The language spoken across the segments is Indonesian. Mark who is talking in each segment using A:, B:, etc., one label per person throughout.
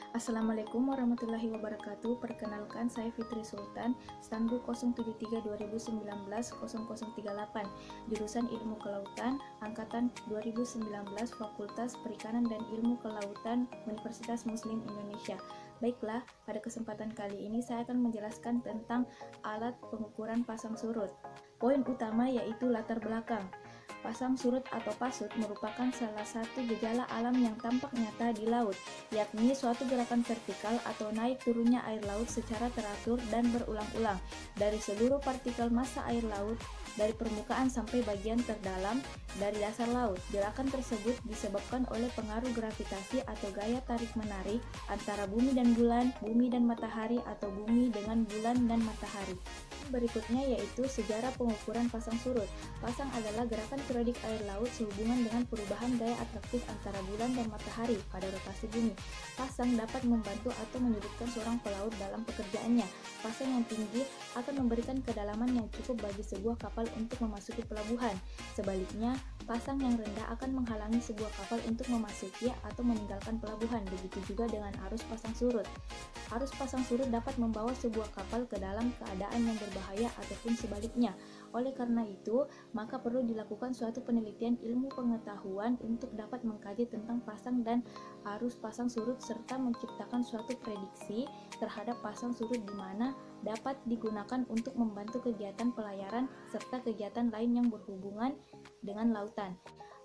A: Assalamualaikum warahmatullahi wabarakatuh. Perkenalkan, saya Fitri Sultan, Standu 073-2019-0038, jurusan Ilmu Kelautan, Angkatan 2019, Fakultas Perikanan dan Ilmu Kelautan, Universitas Muslim Indonesia. Baiklah, pada kesempatan kali ini saya akan menjelaskan tentang alat pengukuran pasang surut. Poin utama yaitu latar belakang. Pasang surut atau pasut merupakan salah satu gejala alam yang tampak nyata di laut, yakni suatu gerakan vertikal atau naik turunnya air laut secara teratur dan berulang-ulang dari seluruh partikel massa air laut, dari permukaan sampai bagian terdalam dari dasar laut. Gerakan tersebut disebabkan oleh pengaruh gravitasi atau gaya tarik-menarik antara bumi dan bulan, bumi dan matahari, atau bumi dengan bulan dan matahari. Berikutnya yaitu sejarah pengukuran pasang surut. Pasang adalah gerakan periodik air laut sehubungan dengan perubahan gaya atraktif antara bulan dan matahari pada rotasi bumi. Pasang dapat membantu atau menyulitkan seorang pelaut dalam pekerjaannya. Pasang yang tinggi akan memberikan kedalaman yang cukup bagi sebuah kapal untuk memasuki pelabuhan. Sebaliknya, pasang yang rendah akan menghalangi sebuah kapal untuk memasuki atau meninggalkan pelabuhan. Begitu juga dengan arus pasang surut. Arus pasang surut dapat membawa sebuah kapal ke dalam keadaan yang berbahaya ataupun sebaliknya. Oleh karena itu, maka perlu dilakukan suatu penelitian ilmu pengetahuan untuk dapat mengkaji tentang pasang dan arus pasang surut serta menciptakan suatu prediksi terhadap pasang surut di mana dapat digunakan untuk membantu kegiatan pelayaran serta kegiatan lain yang berhubungan dengan lautan.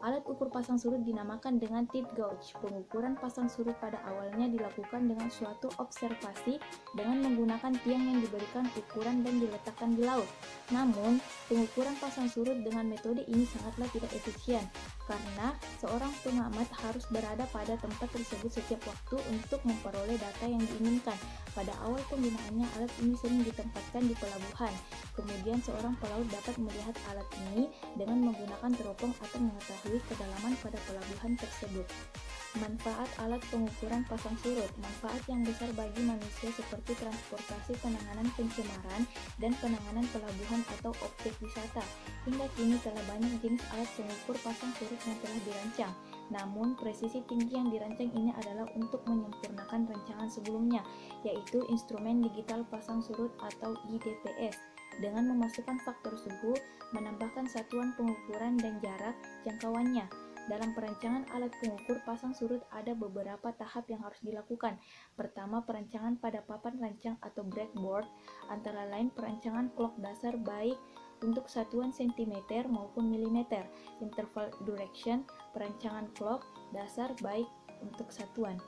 A: Alat ukur pasang surut dinamakan dengan teeth gauge. Pengukuran pasang surut pada awalnya dilakukan dengan suatu observasi dengan menggunakan tiang yang diberikan ukuran dan diletakkan di laut. Namun, pengukuran pasang surut dengan metode ini sangatlah tidak efisien karena seorang pengamat harus berada pada tempat tersebut setiap waktu untuk memperoleh data yang diinginkan. Pada awal penggunaannya, alat ini sering ditempatkan di pelabuhan. Kemudian seorang pelaut dapat melihat alat ini dengan menggunakan teropong atau mengetahui kedalaman pada pelabuhan tersebut. Manfaat alat pengukuran pasang surut. Manfaat yang besar bagi manusia seperti transportasi, penanganan pencemaran, dan penanganan pelabuhan atau objek wisata. Hingga kini telah banyak jenis alat pengukur pasang surut yang telah dirancang. Namun, presisi tinggi yang dirancang ini adalah untuk menyempurnakan rancangan sebelumnya, yaitu instrumen digital pasang surut atau IDPS. Dengan memasukkan faktor suhu, menambahkan satuan pengukuran dan jarak jangkauannya. Dalam perancangan alat pengukur pasang surut ada beberapa tahap yang harus dilakukan. Pertama, perancangan pada papan rancang atau breakboard, antara lain perancangan clock dasar baik untuk satuan cm maupun mm. Interval direction, perancangan clock dasar baik untuk satuan.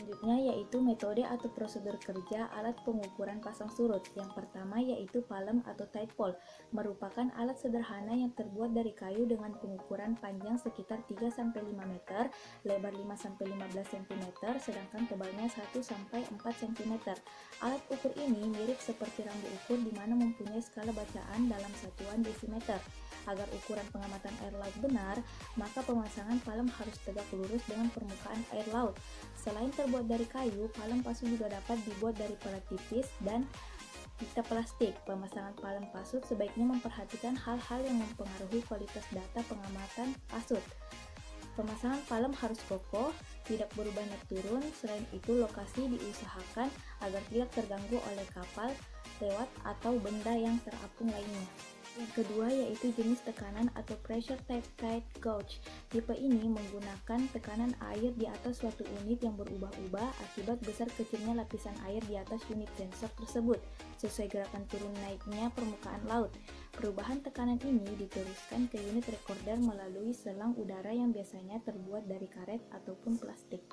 A: Selanjutnya yaitu metode atau prosedur kerja alat pengukuran pasang surut. Yang pertama yaitu palem atau tide pole, merupakan alat sederhana yang terbuat dari kayu dengan pengukuran panjang sekitar 3-5 meter, lebar 5-15 cm, sedangkan tebalnya 1-4 cm. Alat ukur ini mirip seperti rambu ukur di mana mempunyai skala bacaan dalam satuan desimeter. Agar ukuran pengamatan air laut benar, maka pemasangan palem harus tegak lurus dengan permukaan air laut. Selain terbuat dari kayu, palem pasut juga dapat dibuat dari pelet tipis dan pita plastik. Pemasangan palem pasut sebaiknya memperhatikan hal-hal yang mempengaruhi kualitas data pengamatan pasut. Pemasangan palem harus kokoh, tidak berubah naik turun. Selain itu, lokasi diusahakan agar tidak terganggu oleh kapal lewat atau benda yang terapung lainnya. Yang kedua yaitu jenis tekanan atau pressure type tide gauge. Tipe ini menggunakan tekanan air di atas suatu unit yang berubah-ubah akibat besar kecilnya lapisan air di atas unit sensor tersebut, sesuai gerakan turun naiknya permukaan laut. Perubahan tekanan ini diteruskan ke unit recorder melalui selang udara yang biasanya terbuat dari karet ataupun plastik.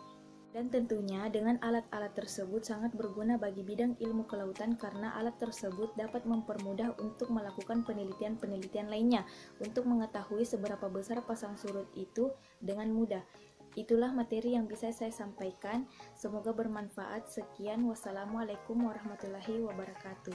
A: Dan tentunya dengan alat-alat tersebut sangat berguna bagi bidang ilmu kelautan karena alat tersebut dapat mempermudah untuk melakukan penelitian-penelitian lainnya untuk mengetahui seberapa besar pasang surut itu dengan mudah. Itulah materi yang bisa saya sampaikan. Semoga bermanfaat. Sekian, wassalamualaikum warahmatullahi wabarakatuh.